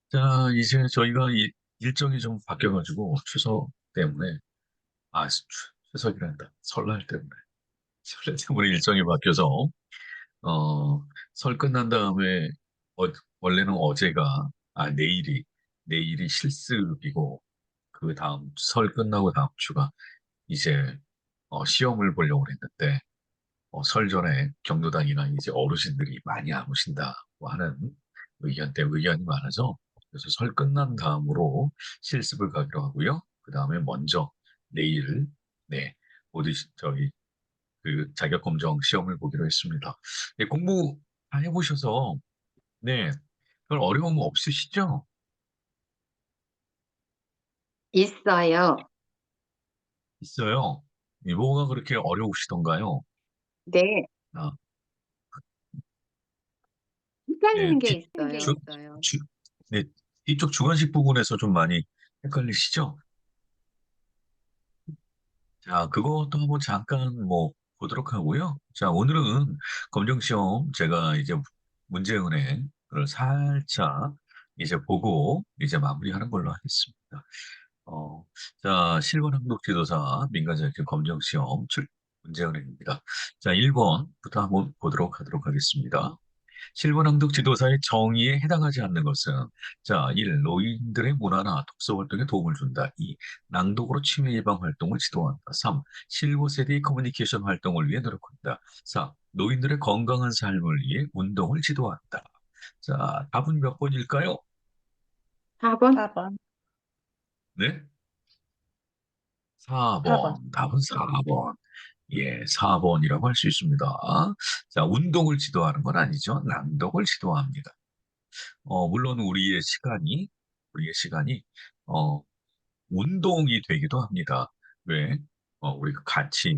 자, 이제 저희가 일정이 좀 바뀌어가지고 추석 때문에, 추석이란다. 설날 때문에. 설날 때문에 일정이 바뀌어서, 어, 설 끝난 다음에, 어, 원래는 내일이 실습이고, 그 다음, 설 끝나고 다음 주가 이제, 시험을 보려고 했는데, 설 전에 경로당이나 이제 어르신들이 많이 안 오신다고 하는 의견 때 의견이 많아서 그래서 설 끝난 다음으로 실습을 가기로 하고요. 그 다음에 먼저 내일 네 저희 그 자격검정 시험을 보기로 했습니다. 네, 공부 다 해보셔서 네, 별 어려움 없으시죠? 있어요. 있어요. 뭐가 그렇게 어려우시던가요? 네. 아, 네, 헷갈리는 게 주, 있어요. 주, 네, 이쪽 주관식 부분에서 좀 많이 헷갈리시죠? 자, 그것도 한번 잠깐 보도록 하고요. 자, 오늘은 검정시험 제가 이제 문제은행을 살짝 이제 보고 이제 마무리하는 걸로 하겠습니다. 어, 자, 실권 항독 지도사 민간자격증 검정시험 문제은행입니다. 자, 1번부터 한번 보도록 하도록 하겠습니다. 실버낭독 지도사의 정의에 해당하지 않는 것은 자, 1. 노인들의 문화나 독서 활동에 도움을 준다. 2. 낭독으로 치매 예방 활동을 지도한다. 3. 실버 세대의 커뮤니케이션 활동을 위해 노력한다. 4. 노인들의 건강한 삶을 위해 운동을 지도한다. 자, 답은 몇 번일까요? 4번? 4번, 네? 4번. 4번. 답은 4번. 예, 4번이라고 할 수 있습니다. 자, 운동을 지도하는 건 아니죠. 낭독을 지도합니다. 물론 우리의 시간이, 어, 운동이 되기도 합니다. 왜? 우리가 같이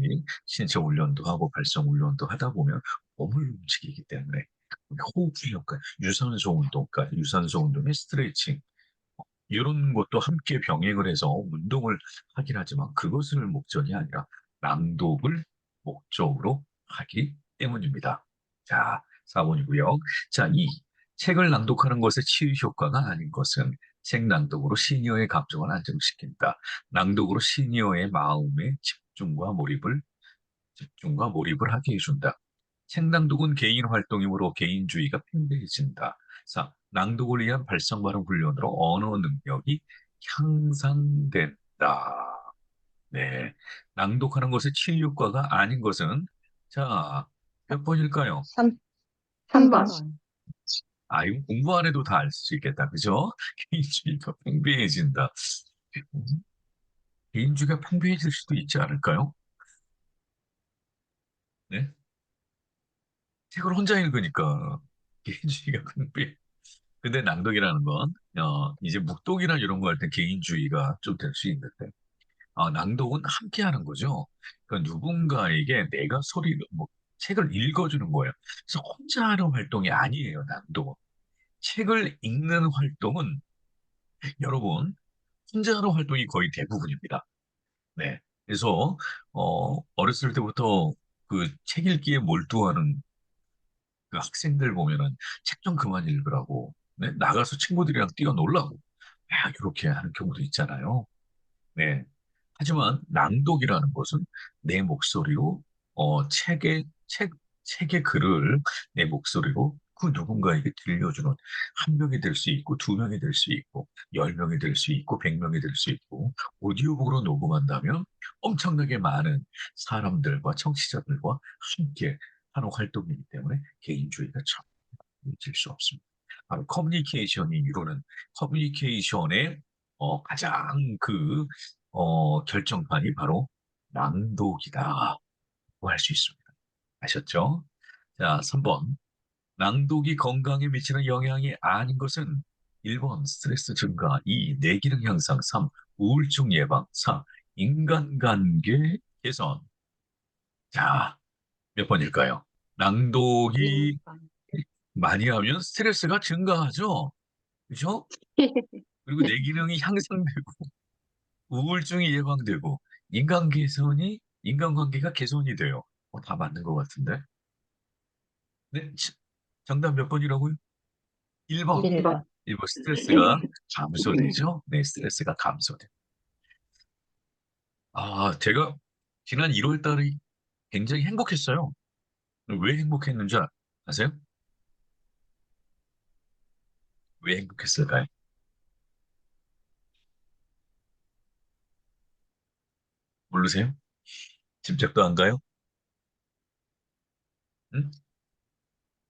신체 훈련도 하고 발성 훈련도 하다 보면 몸을 움직이기 때문에 호흡 훈련까지, 유산소 운동까지, 유산소 운동의 스트레칭, 이런 것도 함께 병행을 해서 운동을 하긴 하지만 그것을 목적이 아니라 낭독을 목적으로 하기 때문입니다. 자, 4번이고요. 자, 2. 책을 낭독하는 것의 치유 효과가 아닌 것은 책 낭독으로 시니어의 감정을 안정시킨다. 낭독으로 시니어의 마음에 집중과 몰입을 하게 해준다. 책 낭독은 개인 활동이므로 개인주의가 팽배해진다. 4. 낭독을 위한 발성 발음 훈련으로 언어 능력이 향상된다. 네. 낭독하는 것의 치유 효과가 아닌 것은 자, 몇 번일까요? 3, 3번. 3번. 이거 공부 안 해도 다 알 수 있겠다. 그죠? 개인주의가 팽배해진다. 개인주의가 팽배해질 수도 있지 않을까요? 네? 책을 혼자 읽으니까 개인주의가 팽배. 근데 낭독이라는 건, 이제 묵독이나 이런 거 할 때 개인주의가 좀 될 수 있는데, 낭독은 함께 하는 거죠. 그러니까 누군가에게 내가 책을 읽어주는 거예요. 그래서 혼자 하는 활동이 아니에요, 낭독은. 책을 읽는 활동은, 여러분, 혼자 하는 활동이 거의 대부분입니다. 네. 그래서, 어렸을 때부터 그 책 읽기에 몰두하는 그 학생들 보면은 책 좀 그만 읽으라고, 네? 나가서 친구들이랑 뛰어놀라고, 이렇게 하는 경우도 있잖아요. 네. 하지만 낭독이라는 것은 내 목소리로 책의 글을 내 목소리로 그 누군가에게 들려주는 한 명이 될 수 있고 두 명이 될 수 있고 10명이 될 수 있고 100명이 될 수 있고 오디오북으로 녹음한다면 엄청나게 많은 사람들과 청취자들과 함께 하는 활동이기 때문에 개인주의가 참 잊을 수 없습니다. 바로 커뮤니케이션이 이루는 커뮤니케이션의 가장 결정판이 바로 낭독이다고 할 수 있습니다. 아셨죠? 자, 3번. 낭독이 건강에 미치는 영향이 아닌 것은 1번 스트레스 증가, 2. 뇌기능 향상, 3. 우울증 예방, 4. 인간관계 개선. 자, 몇 번일까요? 낭독이 2번. 많이 하면 스트레스가 증가하죠? 그죠? 그리고 뇌 기능이 향상되고, 우울증이 예방되고, 인간관계가 개선이 돼요. 다 맞는 것 같은데? 네, 정답 몇 번이라고요? 1번. 1번. 1번 스트레스가 감소되죠? 네, 스트레스가 감소돼. 제가 지난 1월 달에 굉장히 행복했어요. 왜 행복했는지 아세요? 왜 행복했을까요? 모르세요? 짐작도 안 가요? 응?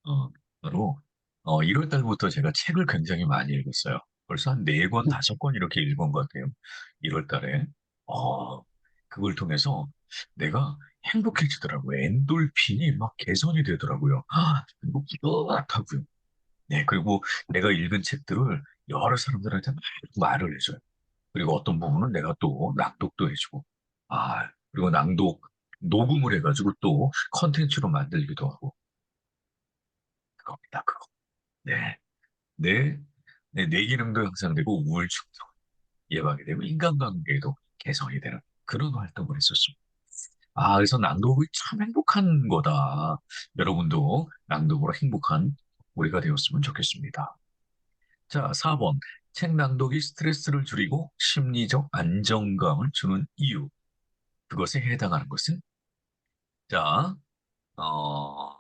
어, 바로 1월 달부터 제가 책을 굉장히 많이 읽었어요. 벌써 한 4권, 5권 이렇게 읽은 것 같아요. 1월 달에. 어, 그걸 통해서 내가 행복해지더라고요. 엔돌핀이 막 개선이 되더라고요. 그리고 뿌듯하고요. 네, 그리고 내가 읽은 책들을 여러 사람들한테 막 말을 해줘요. 그리고 어떤 부분은 내가 또 낭독도 해주고. 그리고 녹음을 해가지고 또 컨텐츠로 만들기도 하고. 그겁니다, 그거. 네. 내, 내 기능도 향상되고 우울증도 예방이 되고 인간관계도 개선이 되는 그런 활동을 했었습니다. 그래서 낭독이 참 행복한 거다. 여러분도 낭독으로 행복한 우리가 되었으면 좋겠습니다. 자, 4번. 책 낭독이 스트레스를 줄이고 심리적 안정감을 주는 이유. 그것에 해당하는 것은? 자, 어,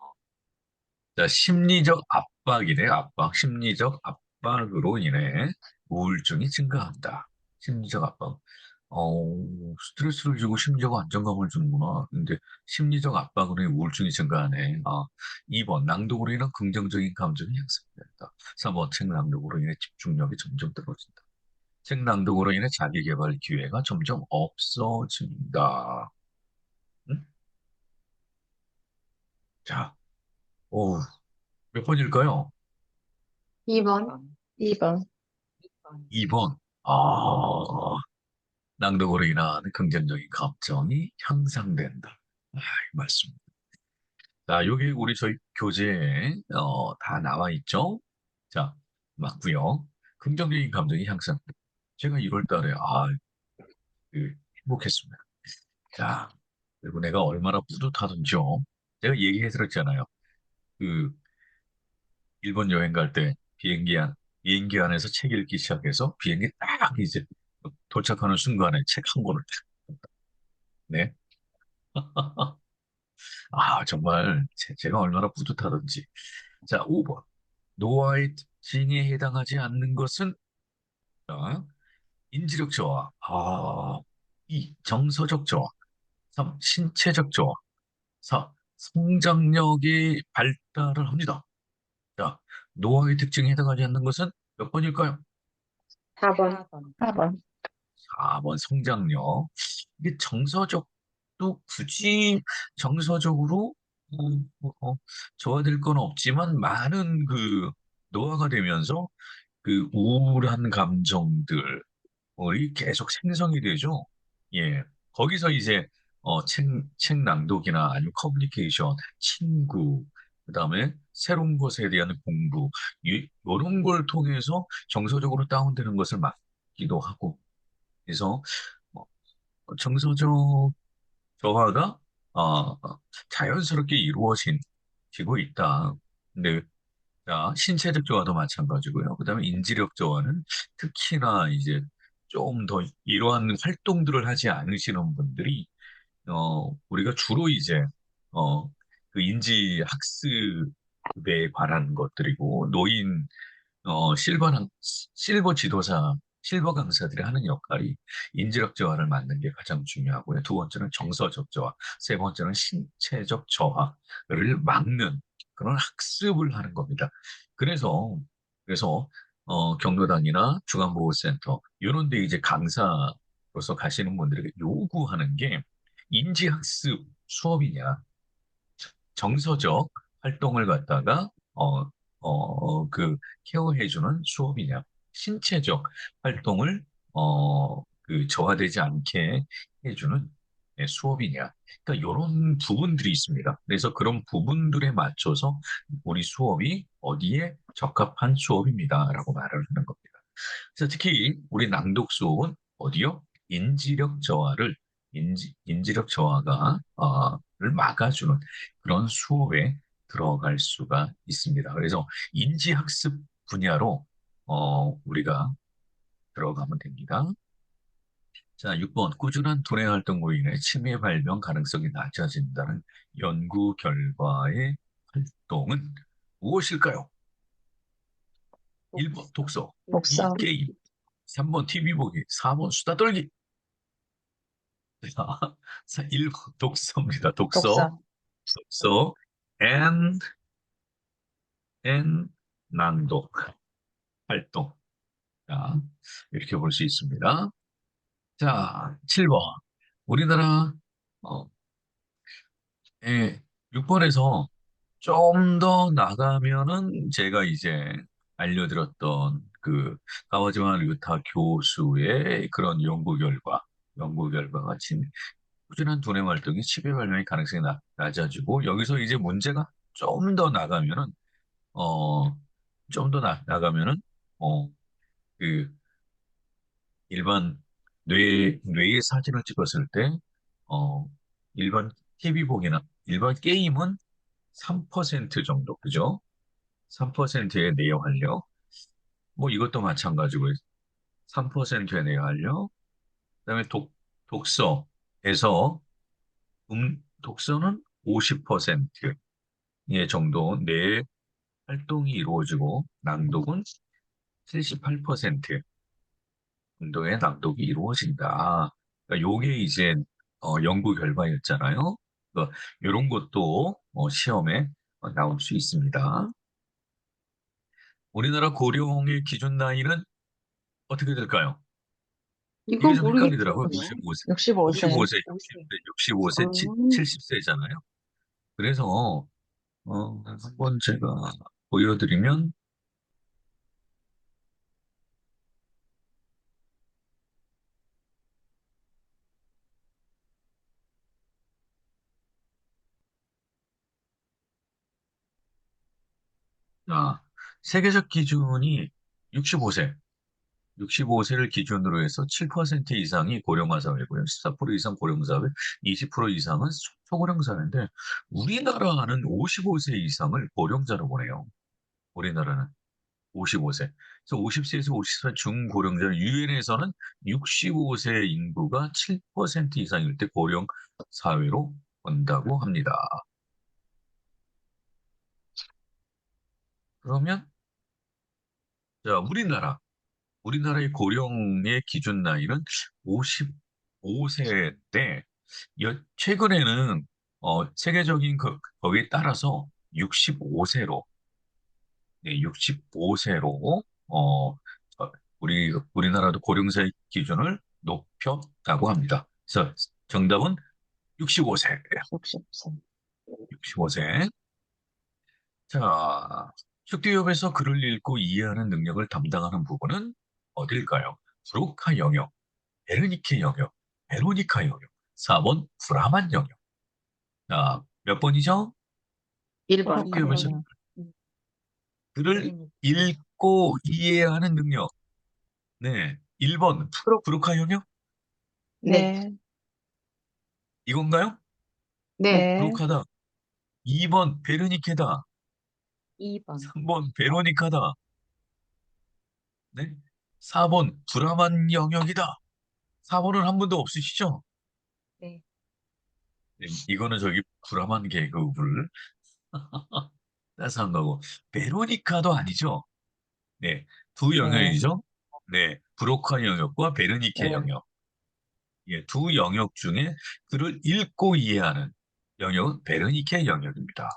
자, 심리적 압박이래, 압박. 심리적 압박으로 인해 우울증이 증가한다. 심리적 압박. 스트레스를 주고 심리적 안정감을 주는구나. 근데 심리적 압박으로 인해 우울증이 증가하네. 2번, 낭독으로 인한 긍정적인 감정이 향상된다. 3번, 책 낭독으로 인해 집중력이 점점 떨어진다. 책 낭독으로 인해 자기 개발 기회가 점점 없어진다. 응? 자, 오, 몇 번일까요? 2번. 2번. 2번. 낭독으로 인한 긍정적인 감정이 향상된다. 맞습니다. 자, 여기 우리 저희 교재에 다 나와 있죠? 자, 맞고요. 긍정적인 감정이 향상. 제가 1월 달에 행복했습니다. 자, 그리고 내가 얼마나 뿌듯하던지요. 제가 얘기해 드렸잖아요. 그 일본 여행 갈 때 비행기 안에서 책 읽기 시작해서 비행기 딱 이제 도착하는 순간에 책 한 권을 딱. 네. 정말 제가 얼마나 뿌듯하던지. 자, 5번. 노아의 특징에 해당하지 않는 것은 자, 인지력 저하. 2. 정서적 저하. 3. 신체적 저하. 4. 성장력이 발달을 합니다. 자, 노아의 특징에 해당하지 않는 것은 몇 번일까요? 4번. 4번. 4번 성장력. 이게 정서적도 굳이 정서적으로 좋아질 건 없지만 많은 노화가 되면서 우울한 감정들이 계속 생성이 되죠. 예. 거기서 이제 책 낭독이나 아니면 커뮤니케이션, 친구, 그다음에 새로운 것에 대한 공부, 이런 걸 통해서 정서적으로 다운되는 것을 막기도 하고 그래서 뭐, 정서적 조화가 자연스럽게 이루어지고 있다. 근데 신체적 조화도 마찬가지고요. 그다음에 인지력 조화는 특히나 이제 좀 더 이러한 활동들을 하지 않으시는 분들이 우리가 주로 이제 어, 인지 학습에 관한 것들이고 노인 실버 강사들이 하는 역할이 인지력 저하를 막는 게 가장 중요하고요. 두 번째는 정서적 저하, 세 번째는 신체적 저하를 막는 그런 학습을 하는 겁니다. 그래서, 경로당이나 중앙보호센터, 이런 데 이제 강사로서 가시는 분들에게 요구하는 게 인지학습 수업이냐, 정서적 활동을 갖다가 케어해주는 수업이냐, 신체적 활동을 저하되지 않게 해주는 수업이냐. 그러니까 이런 부분들이 있습니다. 그래서 그런 부분들에 맞춰서 우리 수업이 어디에 적합한 수업입니다라고 말을 하는 겁니다. 그래서 특히 우리 낭독 수업은 어디요? 인지력 저하가 를 막아주는 그런 수업에 들어갈 수가 있습니다. 그래서 인지학습 분야로 우리가 들어가면 됩니다. 자, 6번. 꾸준한 두뇌 활동으로 인해 치매 발병 가능성이 낮아진다는 연구 결과의 활동은 무엇일까요? 1번 독서, 2 독서. 게임, 3번 TV 보기, 4번 수다 떨기. 자, 1번 독서입니다. 독서, 독서. 독서, and, 낭독, 활동. 자, 이렇게 볼 수 있습니다. 자, 7번. 우리나라, 어, 6번에서 좀 더 나가면은 제가 이제 알려드렸던 그 가와지마 류타 교수의 그런 연구 결과가 꾸준한 두뇌 활동이 치매 발병의 가능성이 낮아지고 여기서 이제 문제가 좀 더 나가면은 어, 좀 더 나가면은 어, 그 일반 뇌의 사진을 찍었을 때 어, 일반 TV 보기나 일반 게임은 3% 정도, 그죠? 3%의 내용 활력. 뭐 이것도 마찬가지고 3%의 내용 활력. 그다음에 독서에서 독서는 50%의 정도 내 활동이 이루어지고 낭독은 78% 정도의 낭독이 이루어진다. 그러니까 요게 이제 연구 결과였잖아요. 그러니까 이런 것도 시험에 나올 수 있습니다. 우리나라 고령의 기준 나이는 어떻게 될까요? 이게 이건 좀 헷갈리더라고요. 모르겠어요. 55세, 65세. 55세, 60세, 65세, 음, 70세잖아요. 그래서 한번 제가 보여드리면 아, 세계적 기준이 65세, 65세를 기준으로 해서 7% 이상이 고령화 사회고요. 14% 이상 고령 사회, 20% 이상은 초고령 사회인데 우리나라는 55세 이상을 고령자로 보내요. 우리나라는 55세. 그래서 50세에서 54세 중고령자 유엔에서는 65세 인구가 7% 이상일 때 고령 사회로 본다고 합니다. 그러면 자, 우리나라의 고령의 기준 나이는 55세인데 최근에는 세계적인 거기에 따라서 65세로 65세로 우리나라도 고령세 기준을 높였다고 합니다. 그래서 정답은 65세. 60세. 65세. 자, 숙디업에서 글을 읽고 이해하는 능력을 담당하는 부분은 어딜까요? 브로카 영역, 베르니케 영역, 베로니카 영역, 4번 브라만 영역. 자, 몇 번이죠? 1번. 숙디업에서 음, 글을 읽고 이해하는 능력. 네, 1번 브로, 브로카 영역? 네. 네, 이건가요? 네. 네, 브로카다. 2번 베르니케다. 2번. 3번 베로니카다. 네? 4번 브라만 영역이다. 4번은 한 분도 없으시죠? 네. 네, 이거는 저기 브라만 계급을 따스한 거고 베로니카도 아니죠. 네, 두 네, 영역이죠. 네, 브로카 영역과 베르니케 네. 영역. 예, 두 영역 중에 글을 읽고 이해하는 영역은 베르니케 영역입니다.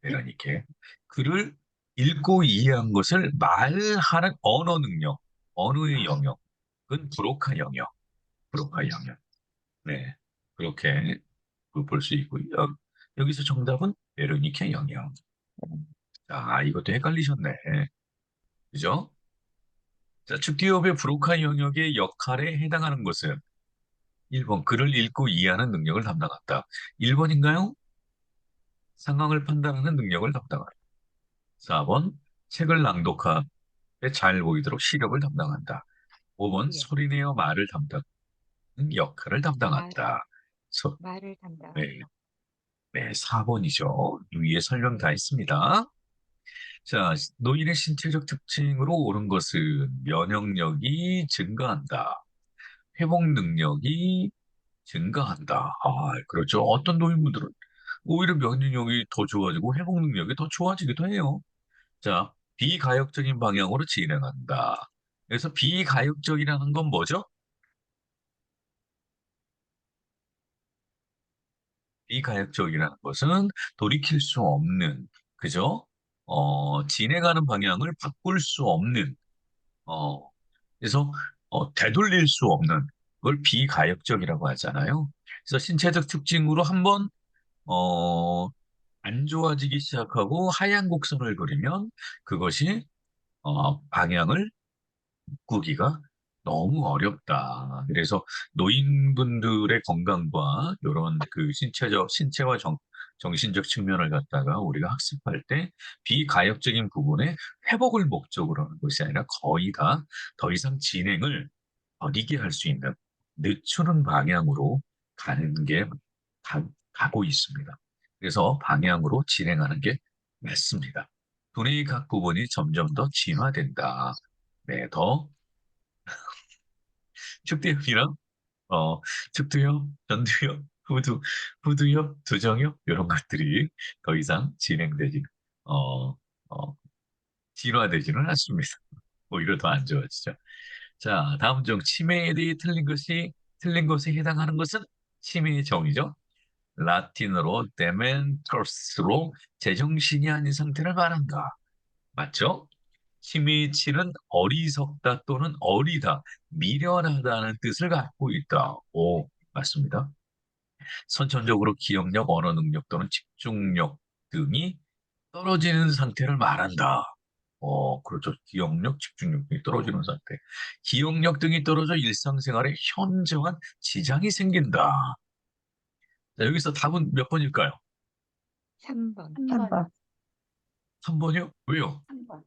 베르니케. 글을 읽고 이해한 것을 말하는 언어 능력, 언어의 영역은 브로카 영역, 브로카 영역. 네, 그렇게 볼 수 있고요. 여기서 정답은 베르니케 영역. 자, 이것도 헷갈리셨네. 그죠? 자, 축기업의 브로카 영역의 역할에 해당하는 것은 1번, 글을 읽고 이해하는 능력을 담당한다. 1번인가요? 상황을 판단하는 능력을 담당한다. 4번, 책을 낭독하에 잘 보이도록 시력을 담당한다. 5번, 예. 소리내어 말을 담당하는 역할을 담당한다. 말을 네, 담당한다. 네, 4번이죠. 위에 설명 다 했습니다. 자, 노인의 신체적 특징으로 옳은 것은 면역력이 증가한다. 회복 능력이 증가한다. 그렇죠. 어떤 노인분들은 오히려 면역력이 더 좋아지고 회복 능력이 더 좋아지기도 해요. 자, 비가역적인 방향으로 진행한다. 그래서 비가역적이라는 건 뭐죠? 비가역적이라는 것은 돌이킬 수 없는, 그죠? 진행하는 방향을 바꿀 수 없는, 어, 그래서 되돌릴 수 없는 그걸 비가역적이라고 하잖아요. 그래서 신체적 특징으로 한번 어, 안 좋아지기 시작하고 하얀 곡선을 그리면 그것이 방향을 바꾸기가 너무 어렵다. 그래서 노인분들의 건강과 이런 그 신체와 정신적 측면을 갖다가 우리가 학습할 때 비가역적인 부분에 회복을 목적으로 하는 것이 아니라 거의 다 더 이상 진행을 더디게 할 수 있는 늦추는 방향으로 가는 게 가고 있습니다. 그래서 방향으로 진행하는 게 맞습니다. 두뇌의 각 부분이 점점 더 진화된다. 네, 더 축대역이랑 어, 측두엽, 전두엽, 후두엽, 두정엽 이런 것들이 더 이상 어, 어, 진화되지는 않습니다. 오히려 더 안 좋아지죠. 자, 다음 중 치매에 대해 틀린 것에 해당하는 것은 치매의 정의죠. 라틴어로 데멘터스로 제정신이 아닌 상태를 말한다. 맞죠? 치매의 치는 어리석다 또는 어리다, 미련하다는 뜻을 갖고 있다. 오, 맞습니다. 선천적으로 기억력, 언어 능력 또는 집중력 등이 떨어지는 상태를 말한다. 그렇죠. 기억력, 집중력 등이 떨어지는 상태. 기억력 등이 떨어져 일상생활에 현저한 지장이 생긴다. 자, 여기서 답은 몇 번일까요? 3번. 3번. 3번이요? 왜요? 3번.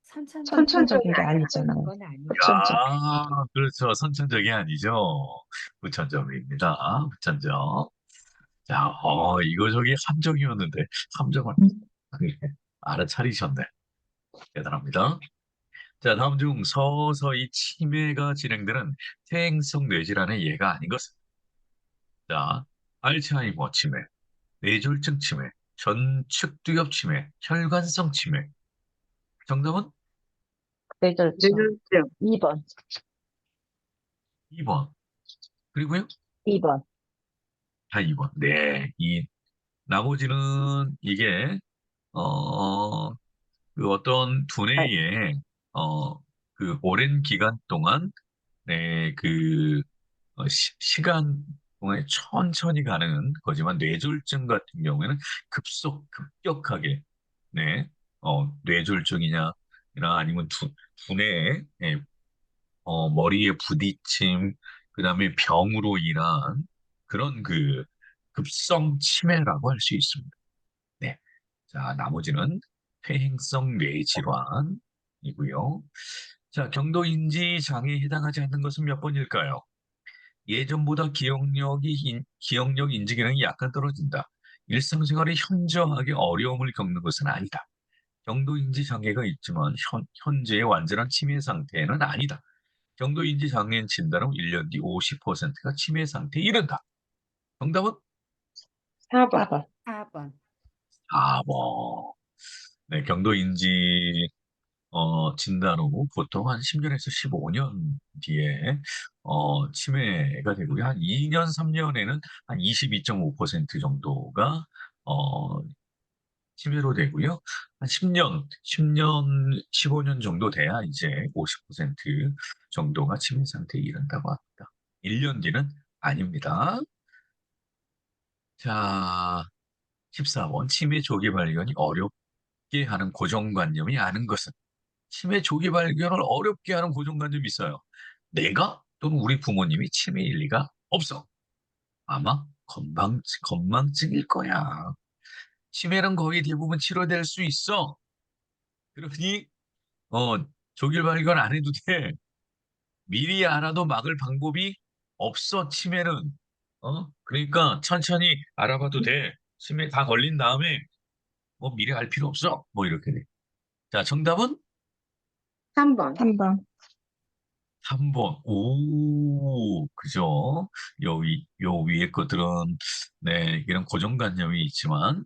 선천적인 선천적인 게 게 아니라는 아니잖아요. 건 아니죠. 후천적. 그렇죠. 선천적이 아니죠. 후천적입니다. 후천적. 자, 이거 저기 함정이었는데, 함정을 알아차리셨네. 대단합니다. 자, 다음 중 서서히 치매가 진행되는 퇴행성 뇌질환의 예가 아닌 것은? 자, 알츠하이머 치매, 뇌졸중 치매, 전축두엽 치매, 혈관성 치매. 정답은 뇌졸중. 2번. 2번. 그리고요? 2번. 다 2번. 네, 나머지는 이게, 어, 그 어떤 아, 두뇌에, 어, 그 오랜 기간 동안, 네, 시간 동안에 천천히 가는 거지만 뇌졸중 같은 경우에는 급격하게, 네, 뇌졸중이냐, 아니면 두뇌에, 예, 머리에 부딪힘, 그 다음에 병으로 인한 그런 그 급성 치매라고 할 수 있습니다. 네. 자, 나머지는 퇴행성 뇌질환이고요. 자, 경도인지 장애에 해당하지 않는 것은 몇 번일까요? 예전보다 기억력 인지 기능이 약간 떨어진다. 일상생활에 현저하게 어려움을 겪는 것은 아니다. 경도인지 장애가 있지만 현재의 완전한 치매 상태는 아니다. 경도인지 장애인 진단 후 1년 뒤 50%가 치매 상태에 이른다. 정답은 4번. 4번. 4번. 4번. 네, 경도인지 진단 후 보통 한 10년에서 15년 뒤에 치매가 되고요. 한 2년, 3년에는 한 22.5% 정도가 어, 치매로 되고요. 한 10년, 15년 정도 돼야 이제 50% 정도가 치매 상태에 이른다고 합니다. 1년 뒤는 아닙니다. 자, 14번. 치매 조기 발견이 어렵게 하는 고정관념이 아는 것은? 치매 조기 발견을 어렵게 하는 고정관념이 있어요. 내가 또는 우리 부모님이 치매일 리가 없어. 아마 건망증일 거야. 치매는 거의 대부분 치료될 수 있어. 그러니 어, 조기 발견 안 해도 돼. 미리 알아도 막을 방법이 없어, 치매는. 그러니까 천천히 알아봐도 돼. 치매 다 걸린 다음에 뭐 미리 알 필요 없어. 뭐 이렇게 돼. 자, 정답은 3번. 3번. 3번. 오, 그죠? 요 위에 것들은, 네, 이런 고정관념이 있지만,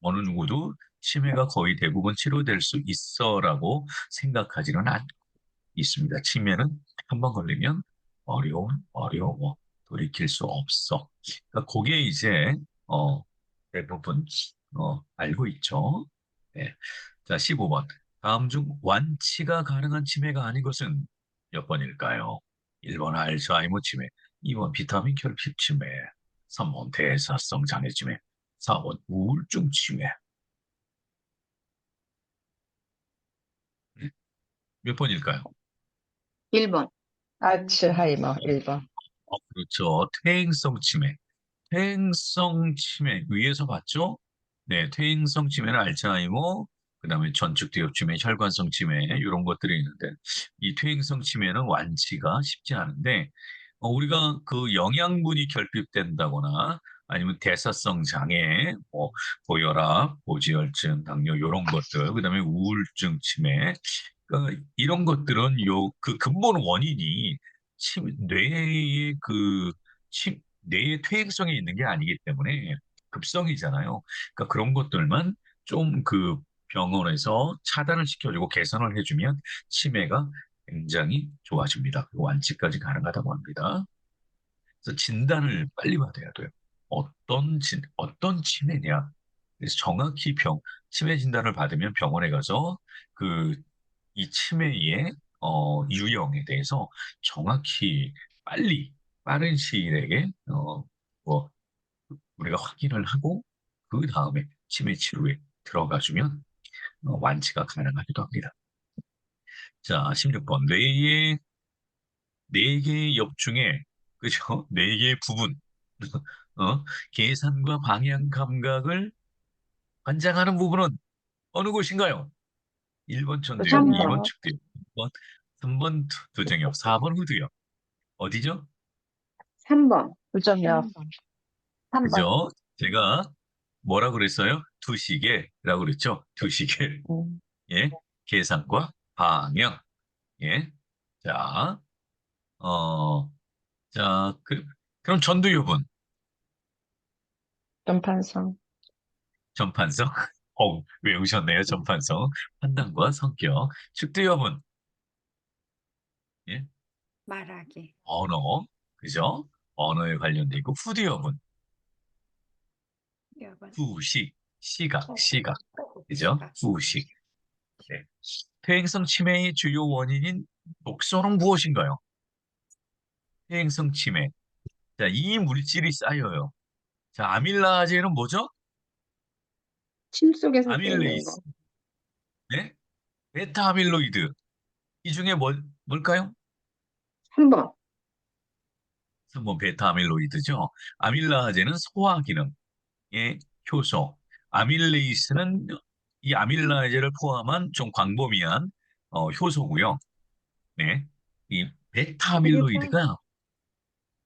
어느 누구도 치매가 거의 대부분 치료될 수 있어라고 생각하지는 않고 있습니다. 치매는 한 번 걸리면 어려워. 돌이킬 수 없어. 그러니까 그게 이제, 어, 대부분, 알고 있죠. 네. 자, 15번. 다음 중 완치가 가능한 치매가 아닌 것은 몇 번일까요? 1번 알츠하이머 치매, 2번 비타민 결핍 치매, 3번 대사성 장애 치매, 4번 우울증 치매. 네. 몇 번일까요? 1번. 알츠하이머 1번. 그렇죠. 퇴행성 치매. 퇴행성 치매 위에서 봤죠? 네, 퇴행성 치매는 알츠하이머, 그다음에 전축 뒤엎치매, 혈관성 치매 이런 것들이 있는데 이 퇴행성 치매는 완치가 쉽지 않은데 우리가 그 영양분이 결핍된다거나 아니면 대사성 장애, 고혈압, 고지혈증, 당뇨 이런 것들, 그다음에 우울증 치매, 이런 것들은 그 근본 원인이 뇌의 뇌의 퇴행성에 있는 게 아니기 때문에 급성이잖아요. 그러니까 그런 것들만 좀 그 병원에서 차단을 시켜주고 개선을 해주면 치매가 굉장히 좋아집니다. 그 완치까지 가능하다고 합니다. 그래서 진단을 빨리 받아야 돼요. 어떤 치매냐. 그래서 정확히 치매 진단을 받으면 병원에 가서 그, 이 치매의, 유형에 대해서 정확히 빨리, 빠른 시일에, 뭐, 우리가 확인을 하고, 그 다음에 치매 치료에 들어가주면, 완치가 가능하기도 합니다. 자, 16번. 네 개의 옆 중에, 그죠? 네 개의 부분, 계산과 방향 감각을 관장하는 부분은 어느 곳인가요? 1번 천두엽, 2번 3번. 3번. 측두엽, 3번 두정엽, 4번 후두엽. 어디죠? 3번. 9점이요. 3번. 그죠? 제가 뭐라고 그랬어요? 두시계라고 그랬죠? 두시계. 음, 예. 계산과 방향. 예. 자, 어, 그럼 전두엽은 전판성. 전판성? 외우셨네요, 전판성. 판단과 성격. 측두엽은 예? 말하기. 언어. 그죠? 언어에 관련돼 있고, 후두엽은 여번. 후식, 시각. 그죠? 시각. 후식. 네. 퇴행성 치매의 주요 원인인 독소는 무엇인가요? 퇴행성 치매. 자, 이 물질이 쌓여요. 자, 아밀라제는 뭐죠? 침 속에 섞여 있는 거. 아밀레이스. 네? 베타 아밀로이드. 이 중에 뭘까요? 3번. 3번 베타 아밀로이드죠. 아밀라제는 소화 기능의 효소. 아밀레이스는 이 아밀라제를 포함한 좀 광범위한 효소고요. 네. 이 베타 그리고 아밀로이드가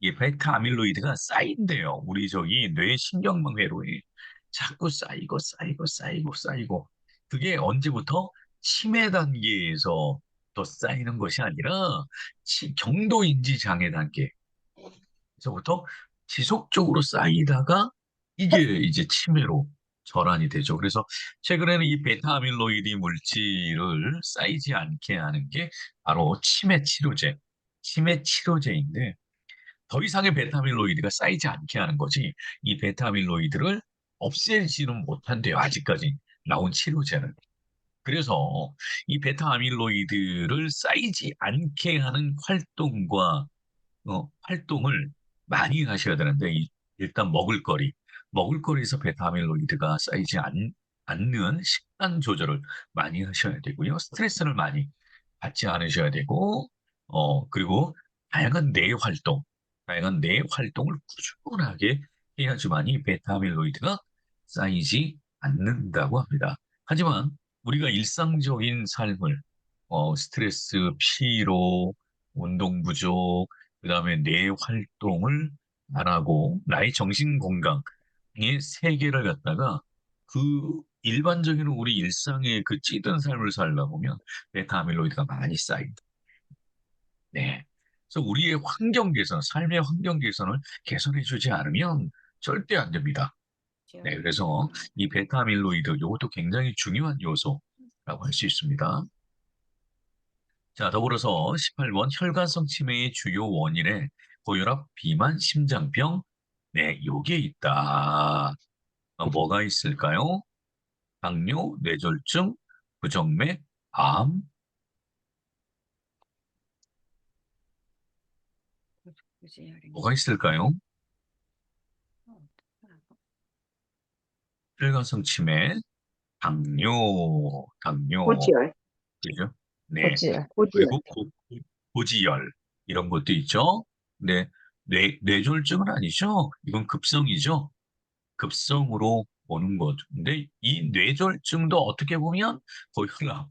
이 베타 아밀로이드가 쌓인대요. 우리 저기 뇌 신경망 회로에 자꾸 쌓이고. 그게 언제부터 치매 단계에서 더 쌓이는 것이 아니라 경도인지 장애 단계에서부터 지속적으로 쌓이다가 이게 이제 치매로 전환이 되죠. 그래서 최근에는 이 베타 아밀로이드 물질을 쌓이지 않게 하는 게 바로 치매 치료제인데 더 이상의 베타밀로이드가 쌓이지 않게 하는 거지 이 베타밀로이드를 없애지는 못한대요. 아직까지 나온 치료제는. 그래서 이 베타아밀로이드를 쌓이지 않게 하는 활동을 많이 하셔야 되는데 일단 먹을거리에서 베타아밀로이드가 않는 식단 조절을 많이 하셔야 되고요. 스트레스를 많이 받지 않으셔야 되고 그리고 다양한 뇌 활동을 꾸준하게 해야지만이 베타아밀로이드가 쌓이지 않는다고 합니다. 하지만 우리가 일상적인 삶을 스트레스, 피로, 운동 부족, 그다음에 뇌 활동을 안 하고 나의 정신 건강의 세계를 갖다가 그 일반적인 우리 일상의 그 찌든 삶을 살다 보면 베타 아밀로이드가 많이 쌓입니다. 네. 그래서 우리의 환경 개선, 삶의 환경 개선을 개선해 주지 않으면 절대 안 됩니다. 네, 그래서 이 베타 아밀로이드 이것도 굉장히 중요한 요소라고 할 수 있습니다. 자, 더불어서 18번 혈관성 치매의 주요 원인에 고혈압, 비만, 심장병. 네, 요게 있다. 뭐가 있을까요? 당뇨, 뇌졸중, 부정맥, 암. 뭐가 있을까요? 혈관성 치매, 당뇨. 고지혈, 그죠? 네. 고지혈. 고지혈. 그리고 고지혈 이런 것도 있죠. 네. 뇌졸중은 아니죠. 이건 급성이죠. 급성으로 오는 거죠. 근데 이 뇌졸중도 어떻게 보면 고혈압,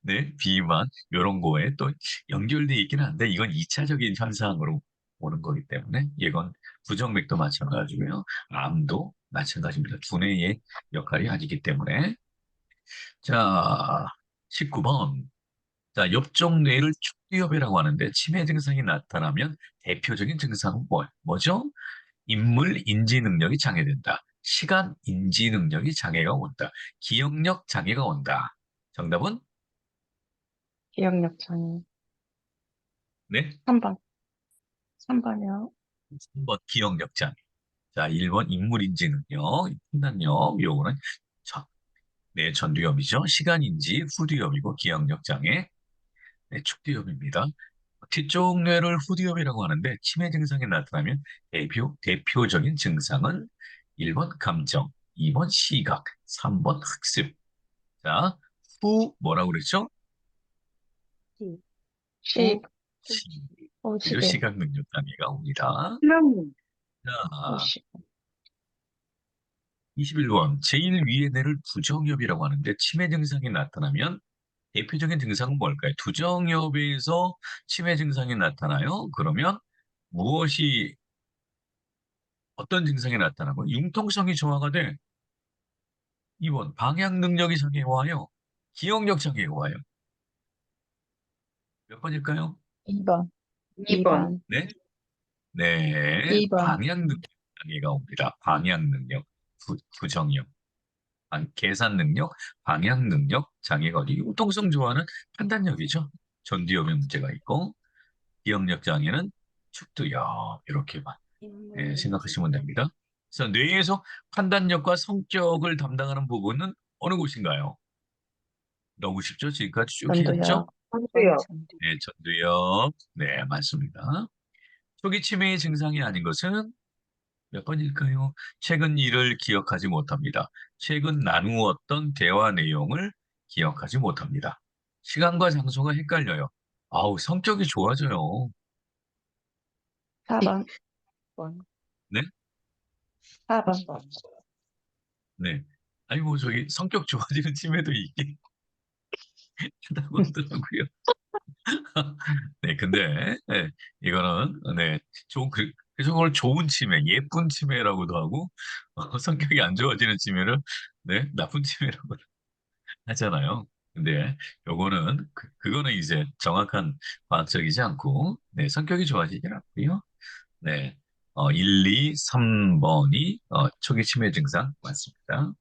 네, 비만 이런 거에 또 연결돼 있긴 한데 이건 2차적인 현상으로 오는 거기 때문에 이건 부정맥도 마찬가지고요. 암도 마찬가지입니다. 두뇌의 역할이 아니기 때문에. 자, 19번. 자, 옆쪽 뇌를 축두엽이라고 하는데 치매 증상이 나타나면 대표적인 증상은 뭐죠? 인물 인지 능력이 장애된다. 시간 인지 능력이 장애가 온다. 기억력 장애가 온다. 정답은? 기억력 장애. 네. 3번. 3번이요. 3번 기억력 장애. 자, 1번 인물 인지 능력, 판단력. 요거는 네, 전두엽이죠. 시간 인지, 후두엽이고 기억력 장애. 네, 축두엽입니다. 뒤쪽 뇌를 후두엽이라고 하는데 치매 증상이 나타나면 대표적인 증상은 1번 감정, 2번 시각, 3번 학습. 자, 뭐라고 그랬죠? 시, 시, 후, 시. 그죠? 오시계. 시각 능력 장애가 옵니다. 신학문, 자, 오시. 21번. 제일 위의 뇌를 부정엽이라고 하는데 치매 증상이 나타나면 대표적인 증상은 뭘까요? 부정엽에서 치매 증상이 나타나요? 그러면 무엇이 어떤 증상이 나타나고 융통성이 저하가 돼. 2번 방향 능력이 장애가 와요. 기억력 장애가 와요. 몇 번일까요? 2번. 2번, 2번. 네. 네. 2번. 방향 능력 장애가 옵니다. 방향 능력, 부정력, 계산 능력, 방향 능력 장애가 어디 융통성 저하는 판단력이죠. 전두엽에 문제가 있고 기억력 장애는 축두엽 이렇게만 네, 생각하시면 됩니다. 그래서 뇌에서 판단력과 성격을 담당하는 부분은 어느 곳인가요? 너무 쉽죠? 지금까지 쭉 해왔죠? 전두엽. 전두엽, 네, 전두엽. 네, 맞습니다. 초기 치매의 증상이 아닌 것은 몇 번일까요? 최근 일을 기억하지 못합니다. 최근 나누었던 대화 내용을 기억하지 못합니다. 시간과 장소가 헷갈려요. 아우, 성격이 좋아져요. 4번. 네? 4번. 네. 아니, 뭐, 저기, 성격 좋아지는 치매도 있긴 하다고 하더라고요. 네, 근데, 네, 이거는, 네, 그래서 그걸 좋은 치매, 예쁜 치매라고도 하고, 성격이 안 좋아지는 치매를, 네, 나쁜 치매라고 하잖아요. 근데, 요거는, 그거는 이제 정확한 과학적이지 않고, 네, 성격이 좋아지진 않고요. 네, 1, 2, 3번이, 초기 치매 증상 맞습니다.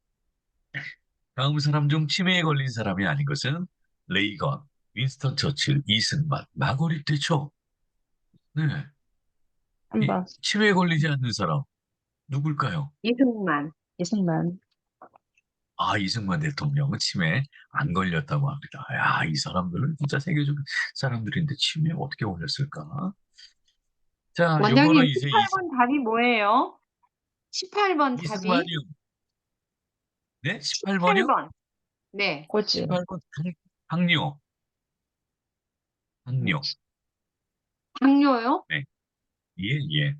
다음 사람 중 치매에 걸린 사람이 아닌 것은 레이건, 윈스턴 처칠, 이승만, 마거릿 대처. 네. 이 3번. 치매에 걸리지 않는 사람 누굴까요? 이승만, 이승만. 아, 이승만 대통령은 치매에 안 걸렸다고 합니다. 야, 이 사람들은 진짜 세계적 사람들인데 치매에 어떻게 걸렸을까? 자, 요거는 원장님 이제 18번 답이 뭐예요? 18번 답이 이승만이요. 네? 18번이요? 18번. 네. 고지혈. 18번 당뇨. 당뇨. 당뇨요? 네. 예, 예.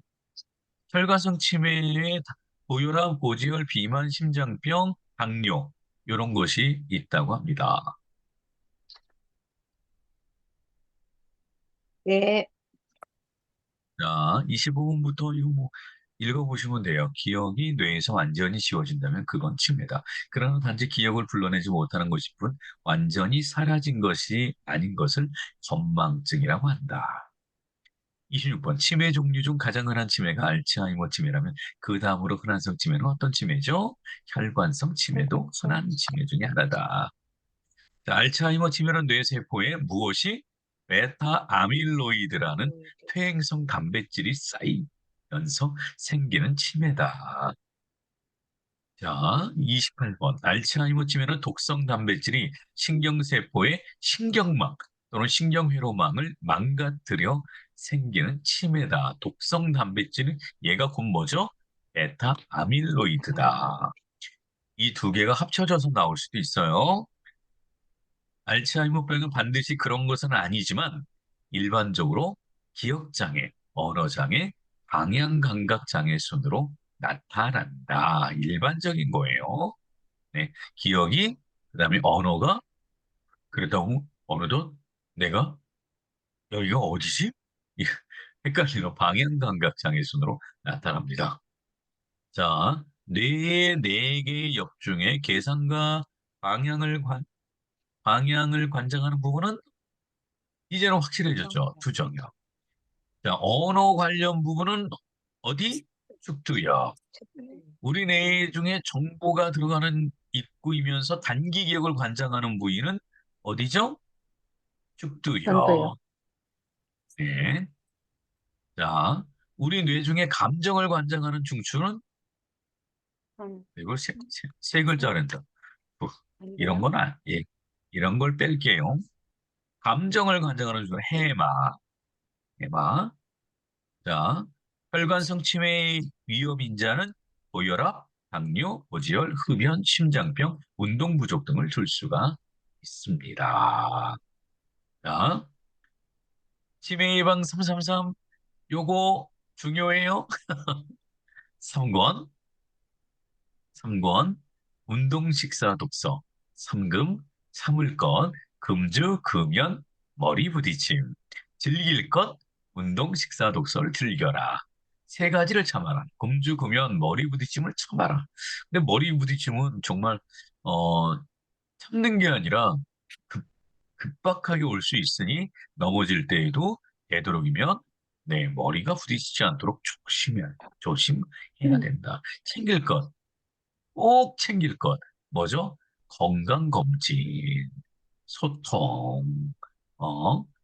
혈관성 치매에 고혈압, 고지혈, 비만, 심장병, 당뇨 이런 것이 있다고 합니다. 네. 자, 25분부터 이거 뭐 읽어보시면 돼요. 기억이 뇌에서 완전히 지워진다면 그건 치매다. 그러나 단지 기억을 불러내지 못하는 것일 뿐 완전히 사라진 것이 아닌 것을 건망증이라고 한다. 26번. 치매 종류 중 가장 흔한 치매가 알츠하이머 치매라면 그 다음으로 흔한성 치매는 어떤 치매죠? 혈관성 치매도 흔한 치매 중에 하나다. 자, 알츠하이머 치매는 뇌세포에 무엇이 베타 아밀로이드라는 퇴행성 단백질이 쌓이면서 생기는 치매다. 자, 28번. 알츠하이머 치매는 독성 단백질이 신경세포의 신경막 또는 신경회로망을 망가뜨려 생기는 치매다. 독성 단백질은 얘가 곧 뭐죠? 베타 아밀로이드다. 이 두 개가 합쳐져서 나올 수도 있어요. 알츠하이머병은 반드시 그런 것은 아니지만 일반적으로 기억장애, 언어장애, 방향감각장애 순으로 나타난다. 일반적인 거예요. 네, 기억이, 그다음에 언어가, 그렇다고 어느덧 내가 여기가 어디지? 이 헷갈리는 방향감각장애 순으로 나타납니다. 자, 뇌의 네 개의 옆 중에 계산과 방향을 관장하는 부분은 이제는 확실해졌죠. 두정역. 자, 언어 관련 부분은 어디? 축두역. 우리 뇌 중에 정보가 들어가는 입구이면서 단기 기억을 관장하는 부위는 어디죠? 전도요. 축두역. 네. 자, 우리 뇌 중에 감정을 관장하는 중추는 이걸 세 글자로 한다. 이런 건 예. 이런 걸 뺄게요. 감정을 관장하는 중추는 해마. 해마. 자, 혈관성 치매의 위험 인자는 고혈압, 당뇨, 고지혈, 흡연, 심장병, 운동 부족 등을 들 수가 있습니다. 자, 치매 예방 333 요거 중요해요. 3권, 3권, 운동 식사 독서, 삼금, 참을 것, 금주, 금연, 머리 부딪힘, 즐길 것, 운동 식사 독서를 즐겨라. 세 가지를 참아라. 금주, 금연, 머리 부딪힘을 참아라. 근데 머리 부딪힘은 정말 어, 참는 게 아니라 급, 급박하게 올 수 있으니 넘어질 때에도 되도록이면 네, 머리가 부딪히지 않도록 조심해야 된다. 챙길 것. 꼭 챙길 것. 뭐죠? 건강검진, 소통,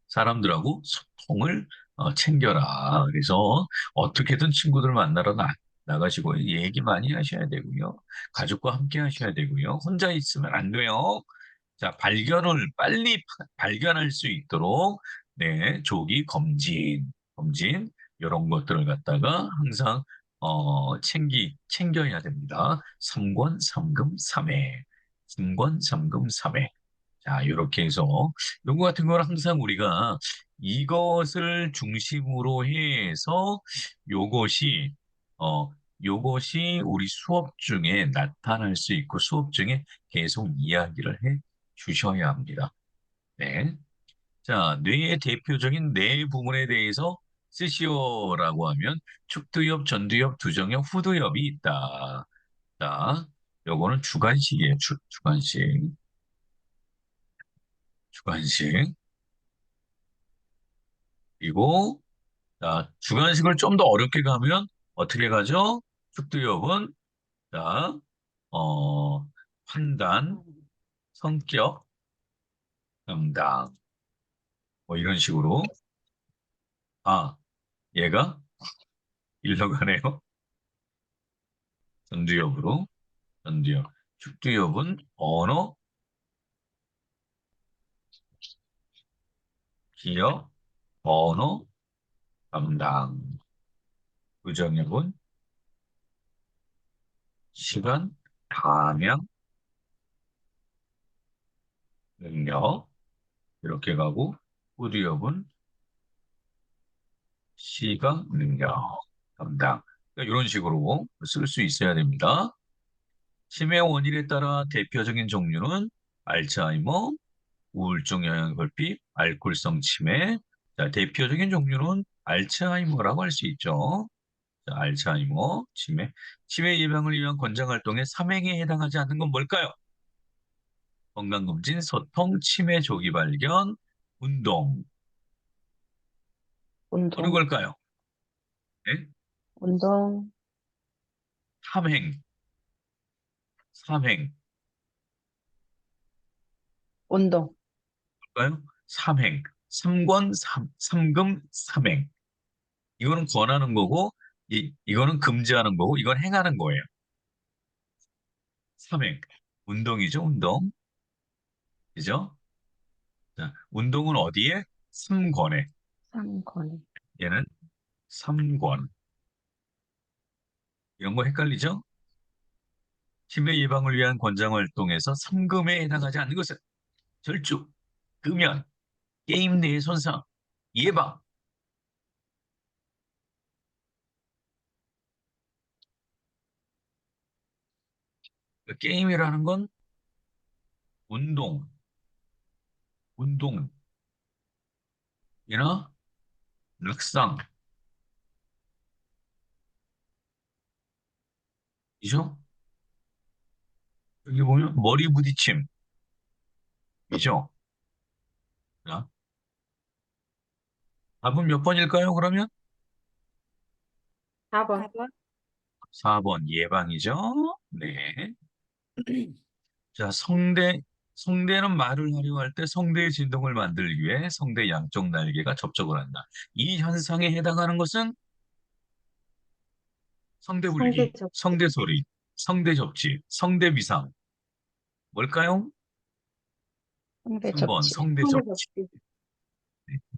사람들하고 소통을 챙겨라. 그래서 어떻게든 친구들 만나러 나가시고 얘기 많이 하셔야 되고요. 가족과 함께 하셔야 되고요. 혼자 있으면 안 돼요. 자, 발견을 빨리 발견할 수 있도록, 네, 조기 검진, 이런 것들을 갖다가 항상, 챙겨야 됩니다. 삼권, 삼금, 삼회. 삼권, 삼금, 삼회. 자, 이렇게 해서, 요거 같은 거는 항상 우리가 이것을 중심으로 해서 요것이, 어, 요것이 우리 수업 중에 나타날 수 있고 수업 중에 계속 이야기를 해 주셔야 합니다. 네. 자, 뇌의 대표적인 뇌 부분에 대해서 쓰시오라고 하면 축두엽, 전두엽, 두정엽, 후두엽이 있다. 자, 요거는 주관식이에요. 주관식. 주관식. 그리고 자, 주관식을 좀 더 어렵게 가면 어떻게 가죠? 축두엽은 자, 어, 판단, 성격, 담당. 뭐 이런 식으로. 아, 얘가 일로 가네요. 전두엽으로. 전두엽. 축두엽은 언어, 기억, 언어, 담당. 부정엽은 시간, 방향, 능력. 이렇게 가고, 후두엽은 시각, 능력, 담당. 그러니까 이런 식으로 쓸 수 있어야 됩니다. 치매 원인에 따라 대표적인 종류는 알츠하이머, 우울증 영양결핍, 알코올성 치매. 자, 대표적인 종류는 알츠하이머라고 할 수 있죠. 자, 알츠하이머, 치매 예방을 위한 권장활동의 3행에 해당하지 않는 건 뭘까요? 건강검진, 소통, 치매 조기 발견, 운동. 어느 운동, 걸까요? 네? 운동, 3행, 3행. 운동, 뭘까요? 3행. 3권, 3금, 3행. 이거는 권하는 거고, 이거는 금지하는 거고, 이건 행하는 거예요. 3행. 운동이죠, 운동. 그죠? 자, 운동은 어디에? 3권에. 상권, 얘는 3권. 이런 거 헷갈리죠? 치매 예방을 위한 권장활동에서 3금에 해당하지 않는 것은 절주, 금연, 게임 내 손상, 예방. 그 게임이라는 건 운동, 운동이나 락상, 이죠? 여기 보면 머리 부딪힘, 이죠? 자, 답은 몇 번일까요, 그러면? 4번. 4번 예방이죠? 네. 자, 성대는 말을 하려 할 때 성대의 진동을 만들기 위해 성대 양쪽 날개가 접촉을 한다. 이 현상에 해당하는 것은 성대 울리기, 성대접. 성대 소리, 성대 접지, 성대 비상. 뭘까요? 상대 3번 접지, 성대 접지. 성대접기.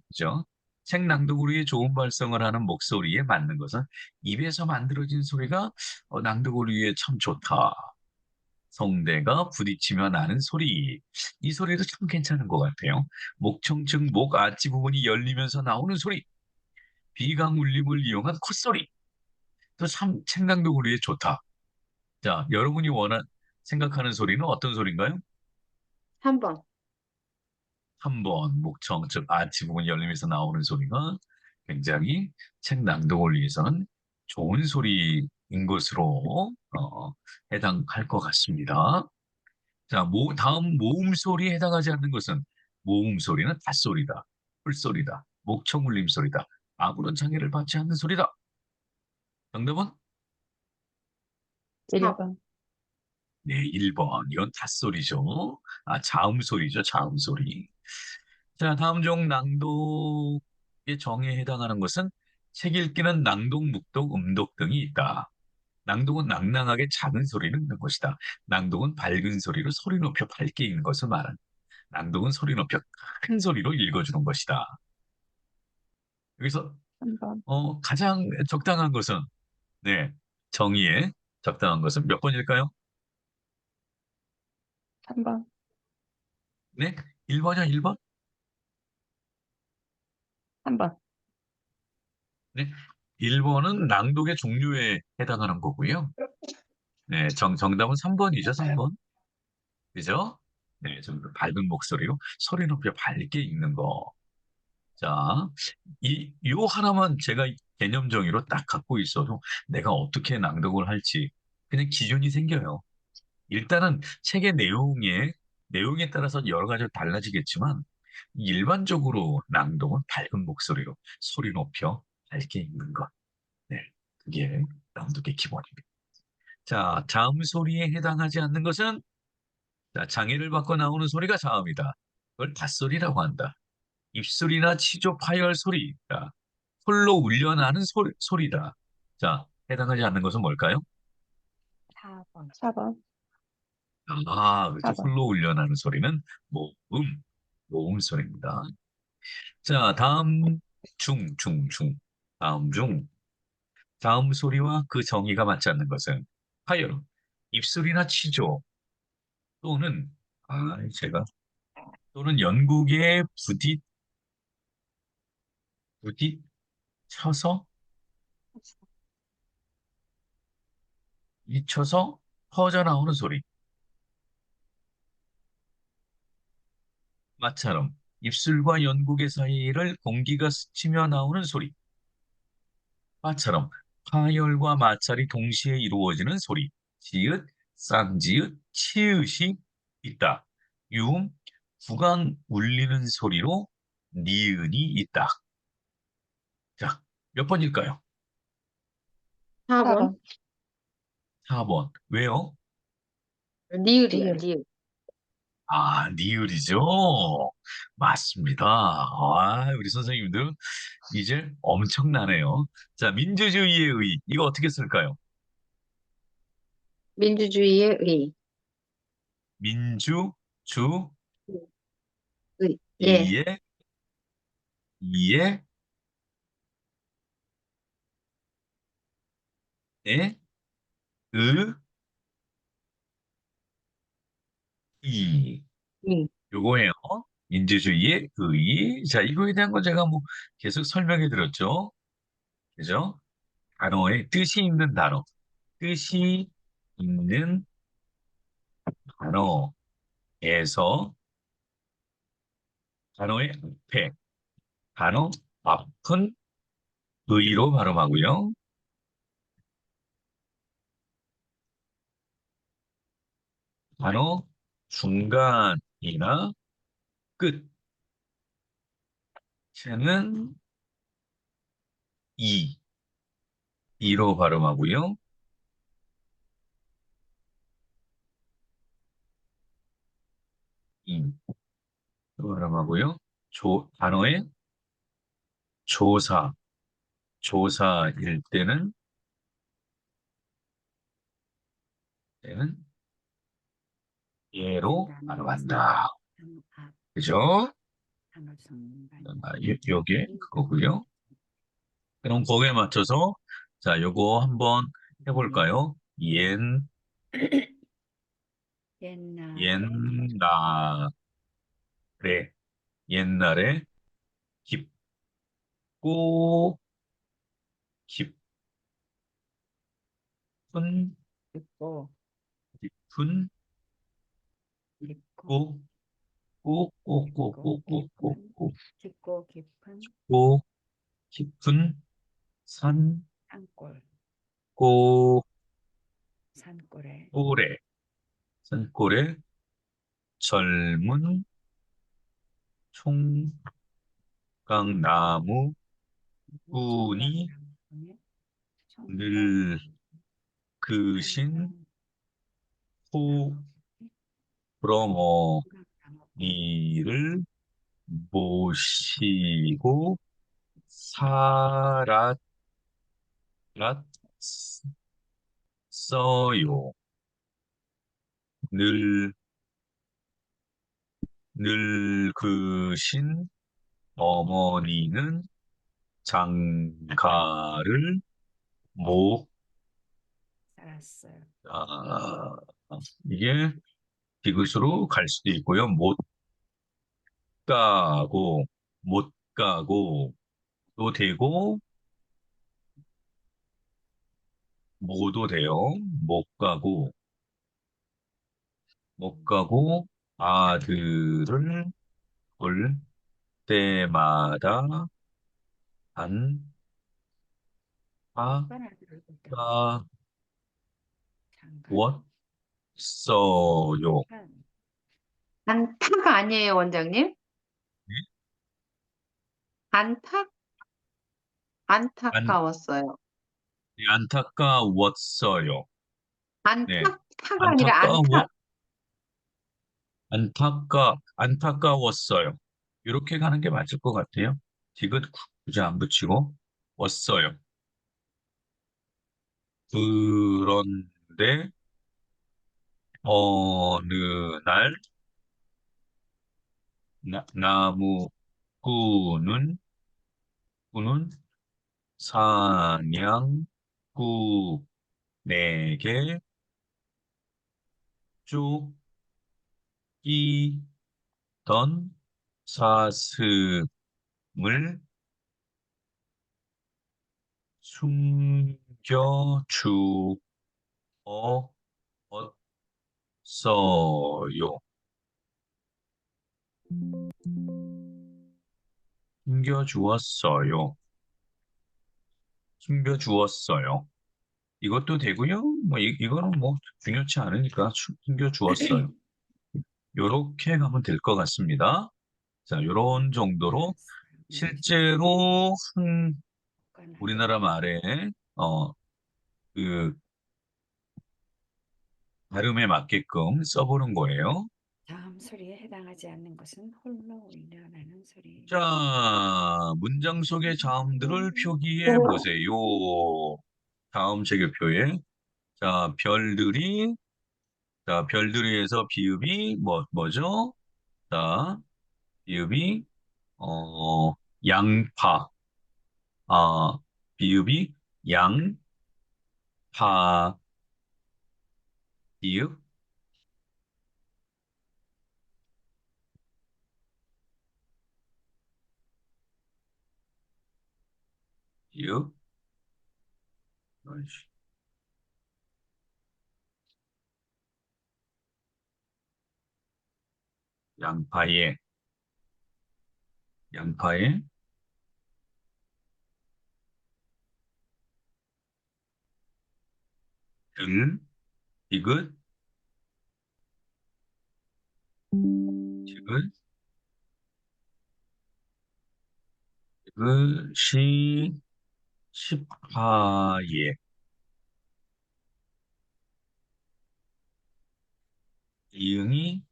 그죠? 책 낭독을 위해 좋은 발성을 하는 목소리에 맞는 것은 입에서 만들어진 소리가 낭독을 위해 참 좋다. 성대가 부딪히며 나는 소리. 이 소리도 참 괜찮은 것 같아요. 목청층, 목 아치 부분이 열리면서 나오는 소리. 비강 울림을 이용한 콧소리. 또 참 책낭독을 위해 좋다. 자, 여러분이 생각하는 소리는 어떤 소리인가요? 3번. 3번 목청, 즉 아치 부분이 열리면서 나오는 소리가 굉장히 책 낭독을 위해서는 좋은 소리인 것으로 해당할 것 같습니다. 자, 다음 모음 소리에 해당하지 않는 것은 모음 소리는 닷소리다, 풀소리다, 목청 울림 소리다, 아무런 장애를 받지 않는 소리다. 정답은? 4번. 1번, 네, 1번. 이건 닷소리죠. 아, 자음 소리죠, 자음 소리. 자, 다음 중 낭독의 정의에 해당하는 것은 책 읽기는 낭독, 묵독, 음독 등이 있다. 낭독은 낭낭하게 작은 소리를 듣는 것이다. 낭독은 밝은 소리로 소리 높여 밝게 읽는 것을 말한다. 낭독은 소리 높여 큰 소리로 읽어주는 것이다. 여기서 3번, 가장 적당한 것은 네, 정의에 적당한 것은 몇 번일까요? 3번, 네, 1번이요, 1번? 3번, 네, 1번은 낭독의 종류에 해당하는 거고요. 네, 정답은 3번이죠, 3번. 그죠? 네, 좀 밝은 목소리로 소리 높여 밝게 읽는 거. 자, 요 하나만 제가 개념 정의로 딱 갖고 있어도 내가 어떻게 낭독을 할지 그냥 기준이 생겨요. 일단은 책의 내용에 따라서 여러 가지로 달라지겠지만 일반적으로 낭독은 밝은 목소리로 소리 높여 밝게 읽는 것. 네, 그게 낭독의 기본입니다. 자, 자음 소리에 해당하지 않는 것은 자, 장애를 받고 나오는 소리가 자음이다. 그걸 닷소리라고 한다. 입술이나 치조 파열 소리다. 홀로 울려나는 소리다. 자, 해당하지 않는 것은 뭘까요? 4번. 4번, 그렇죠. 4번, 홀로 울려나는 소리는 모음, 모음 소리입니다. 자, 다음 다음 중 다음 소리와 그 정의가 맞지 않는 것은 하여 입술이나 치조 또는 제가 또는 연국에 부딪혀서 잊혀서 퍼져나오는 소리. 마처럼 입술과 연국의 사이를 공기가 스치며 나오는 소리. 마처럼 파열과 마찰이 동시에 이루어지는 소리. 지읒, 쌍지읒, 치읓이 있다. 유, 구강 울리는 소리로 니은이 있다. 자, 몇 번일까요? 4번. 4번. 4번. 왜요? 니을이야, 리을. 니을. 아, 니을이죠. 맞습니다. 아, 우리 선생님들 이제 엄청나네요. 자, 민주주의의 의. 이거 어떻게 쓸까요? 민주주의의 의. 민주, 주, 의. 예. 이의, 이의, 에, 의, 이. 의. 요거예요. 민주주의의 의. 자, 이거에 대한 건 제가 뭐 계속 설명해 드렸죠. 그죠? 단어의 뜻이 있는 단어. 뜻이 있는 단어에서 단어의 앞에, 단어 앞은 의로 발음하고요. 단어 중간이나 끝에는 이, 이로 발음하고요. 이로 발음하고요. 단어의 조사, 조사일 때는 예로 발음한다. 그죠? 요게 그거고요. 그럼 거기에 맞춰서 자, 요거 한번 해볼까요? 옛날에 옛날에, 옛날에 깊고 깊은 있고 깊은 깊고 고, 고, 고, 고, 깊고 고, 고, 고, 깊은 고, 깊고 깊은 고, 깊은 산, 산골 고, 산골에 고래, 산골에 젊은 총각나무 꾼이 청강나무에 늙으신 청강나무 청강나무꾼이 호러머니를 모시고 살았어요. 늙, 늙으신 어머니는 장가를 못, 살았어요. 아, 이게 디귿으로 갈 수도 있고요. 못 가고, 못 가고, 또 되고, 모도 돼요. 못 가고, 못 가고, 아들을 볼 때마다 어떤 아들을 볼 때마다 장가를 안타까웠어요. 한 안타가 아니에요, 원장님? 안타? 안, 안타까웠어요. 안타까웠어요. 네. 안타가 아니라 안타까워, 안타. 안타까웠어요. 이렇게 가는 게 맞을 것 같아요. 디귿 굳이 안 붙이고, 왔어요. 그런데, 어느 날, 나무꾼은, 꾸는 사냥꾼에게 쫓기던 사슴을 숨겨주었어요. 숨겨주었어요. 숨겨주었어요. 이것도 되고요. 뭐 이거는 뭐 중요치 않으니까 숨겨주었어요. 요렇게 가면 될 것 같습니다. 자, 요런 정도로 알았어요. 실제로 습관하게. 우리나라 말에 어, 그 발음에 맞게끔 써보는 거예요. 다음 소리에 해당하지 않는 것은 홀로 울려나는 소리. 자, 문장 속의 자음들을 표기해 보세요. 다음 제교표에 자, 별들이에서 비읍이 뭐죠? 자, 비읍이 양파. 아, 비읍이 양파. 비읍, 비읍. 어이씨, 양파에, 양파에, 들, 디귿, 디귿, 디귿이, 시파에, 이응이,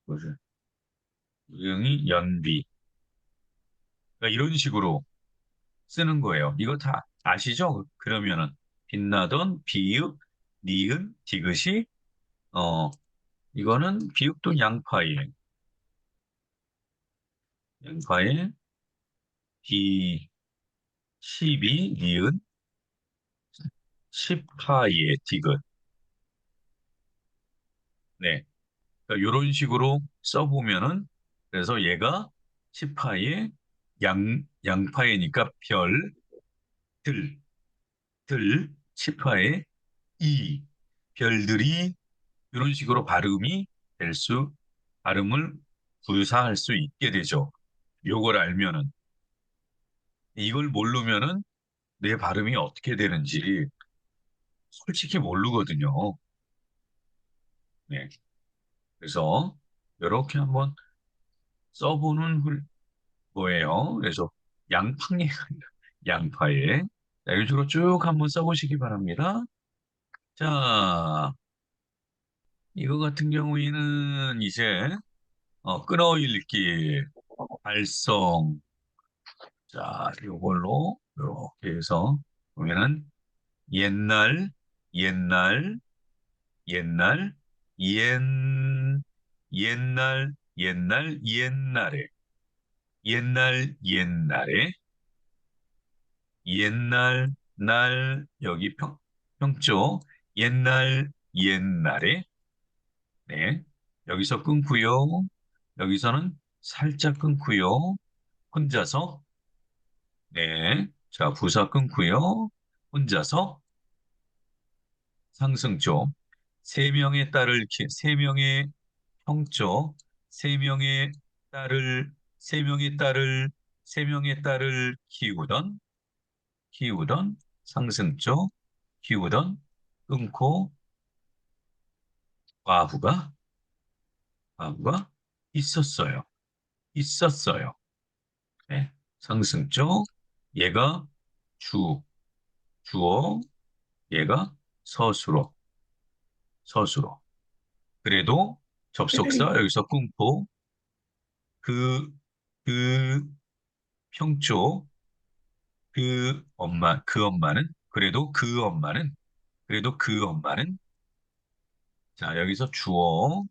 뭐지? 이응이 연비. 그러니까 이런 식으로 쓰는 거예요. 이거 다 아시죠? 그러면은 빛나던 비읍, 니은, 디귿이 이거는 비읍도 양파에 비, 십이, 니은, 십파에 디귿. 네, 그러니까 이런 식으로 써보면은 그래서 얘가 십파에 양파에니까 들, 십파에 이 별들이 이런 식으로 발음을 구사할 수 있게 되죠. 요걸 알면은 이걸 모르면은 내 발음이 어떻게 되는지 솔직히 모르거든요. 네. 그래서 이렇게 한번 써보는 거예요. 그래서 양팡에 양파에 자, 이런 식으로 쭉 한번 써보시기 바랍니다. 자, 이거 같은 경우에는 이제 끊어읽기 발성 자, 요걸로 이렇게 해서 보면은 옛날, 옛날, 옛날, 옛, 옛날에, 옛날에, 여기 평조, 옛날에, 네. 여기서 끊고요. 여기서는 살짝 끊고요. 혼자서, 네. 자, 부사 끊고요. 혼자서, 상승조. 세 명의 형조, 세 명의 딸을, 세 명의 딸을, 세 명의 딸을 키우던, 상승조, 키우던, 끊고, 과부가, 과부가 있었어요. 있었어요. 네. 상승조, 얘가 주, 주어, 얘가 서술어, 서술어. 그래도 접속사 여기서 끊고, 그, 그 평초 그래도 그 엄마는 자 여기서 주어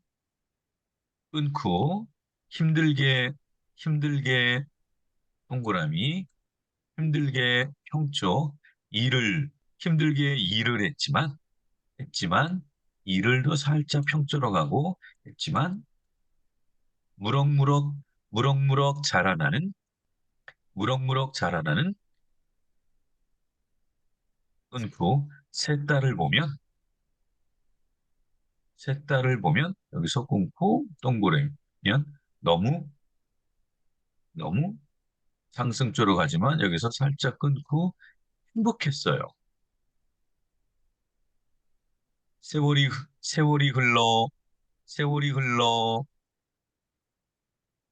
끊고 힘들게 힘들게 동그라미 힘들게 평초 힘들게 일을 했지만 일을도 살짝 평조로 가고 했지만 무럭무럭 무럭무럭 자라나는 끊고 세 딸을 보면 셋달을 보면 여기서 끊고 동그라미면 너무 너무 상승조로 가지만 여기서 살짝 끊고 행복했어요. 세월이 세월이 흘러 세월이 흘러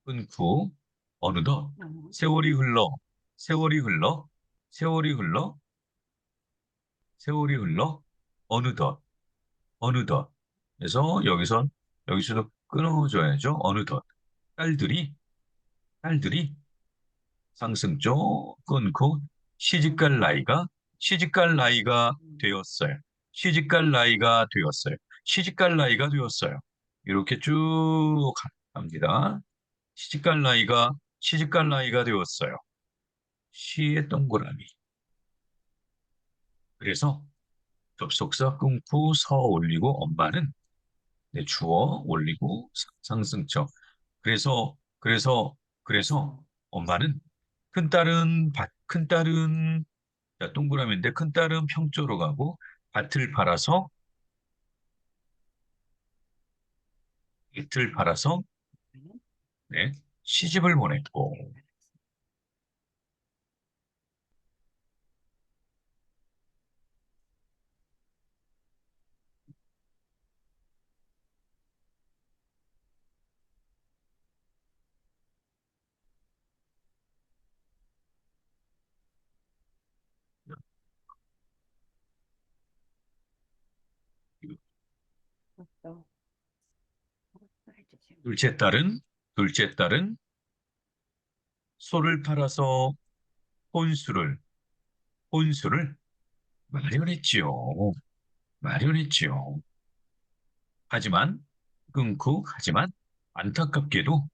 끊고 어느덧 어, 세월이 흘러 세월이 흘러 세월이 흘러 세월이 흘러 어느덧 어느덧 그래서 여기서도 끊어줘야죠. 어느덧 딸들이 상승조 끊고 시집갈 나이가 시집갈 나이가 되었어요. 시집갈 나이가 되었어요. 시집갈 나이가 되었어요. 이렇게 쭉 갑니다. 시집갈 나이가 되었어요. 시의 동그라미. 그래서 접속사 끊고 서 올리고 엄마는 네, 주어 올리고 상승적. 그래서 엄마는 큰딸은 자, 동그라미인데 큰딸은 평조로 가고 밭을 팔아서 이틀 팔아서 네, 시집을 보냈고 또 해주세요. 둘째 딸은 소를 팔아서 혼수를 혼수를 마련했지요. 마련했지요. 하지만 끊고 하지만 안타깝게도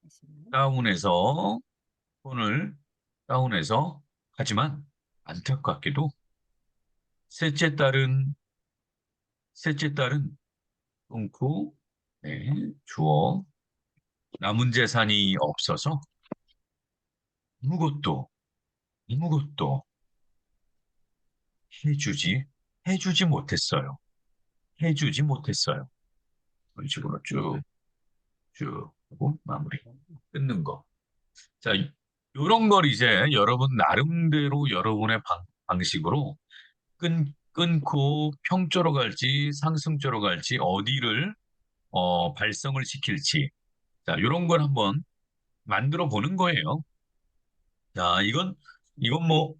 다시요. 다운해서 폰을 다운해서 하지만 안타깝게도 셋째 딸은 셋째 딸은 끊고 네, 주어 남은 재산이 없어서 아무것도 아무것도 해주지 해주지 못했어요. 해주지 못했어요. 이런 식으로 쭉 하고 마무리 끊는 거. 자, 이런 걸 이제 여러분 나름대로 여러분의 방식으로 끊고 평조로 갈지 상승조로 갈지 어디를 발성을 시킬지 자, 이런 걸 한번 만들어 보는 거예요. 자, 이건 뭐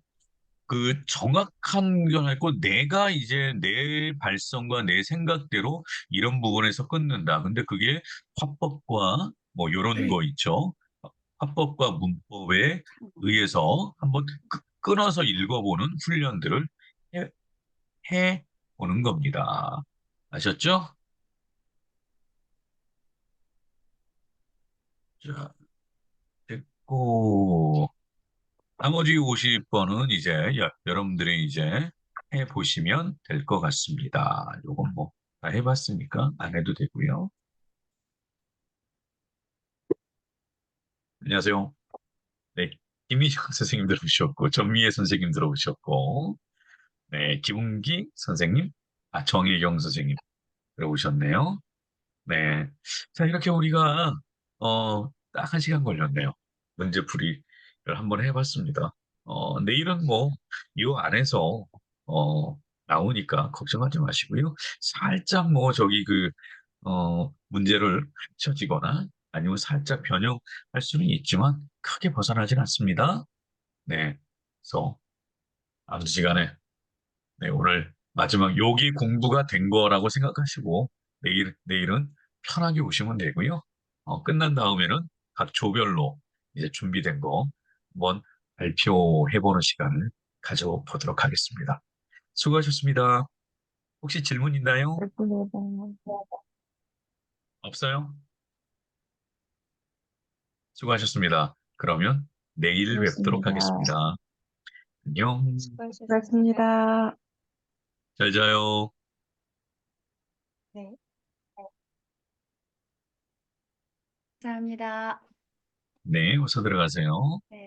그 정확한 건 아니고 내가 이제 내 발성과 내 생각대로 이런 부분에서 끊는다. 근데 그게 화법과 뭐 이런 거 있죠. 화법과 문법에 의해서 한번 끊어서 읽어보는 훈련들을 해, 해 보는 겁니다. 아셨죠? 자, 됐고, 나머지 50번은 이제 여러분들이 이제 해보시면 될 것 같습니다. 요건 뭐 다 해봤으니까 안 해도 되고요. 안녕하세요. 네, 김희정 선생님 들어오셨고, 전미애 선생님 들어오셨고, 네, 김은기 선생님, 정혜경 선생님 들어오셨네요. 네. 자, 이렇게 우리가, 딱 1시간 걸렸네요. 문제풀이를 한번 해봤습니다. 내일은 뭐, 이 안에서, 어, 나오니까 걱정하지 마시고요. 살짝 뭐, 문제를 합쳐지거나 아니면 살짝 변형할 수는 있지만 크게 벗어나진 않습니다. 네. 그래서, 다음 시간에 네, 오늘 마지막 요기 공부가 된 거라고 생각하시고 내일은 편하게 오시면 되고요. 끝난 다음에는 각 조별로 이제 준비된 거 한번 발표해보는 시간을 가져보도록 하겠습니다. 수고하셨습니다. 혹시 질문 있나요? 없어요? 수고하셨습니다. 그러면 내일 뵙도록 그렇습니다. 하겠습니다. 안녕. 수고하셨습니다. 그렇습니다. 잘 자요. 네. 감사합니다. 네, 어서 들어가세요. 네.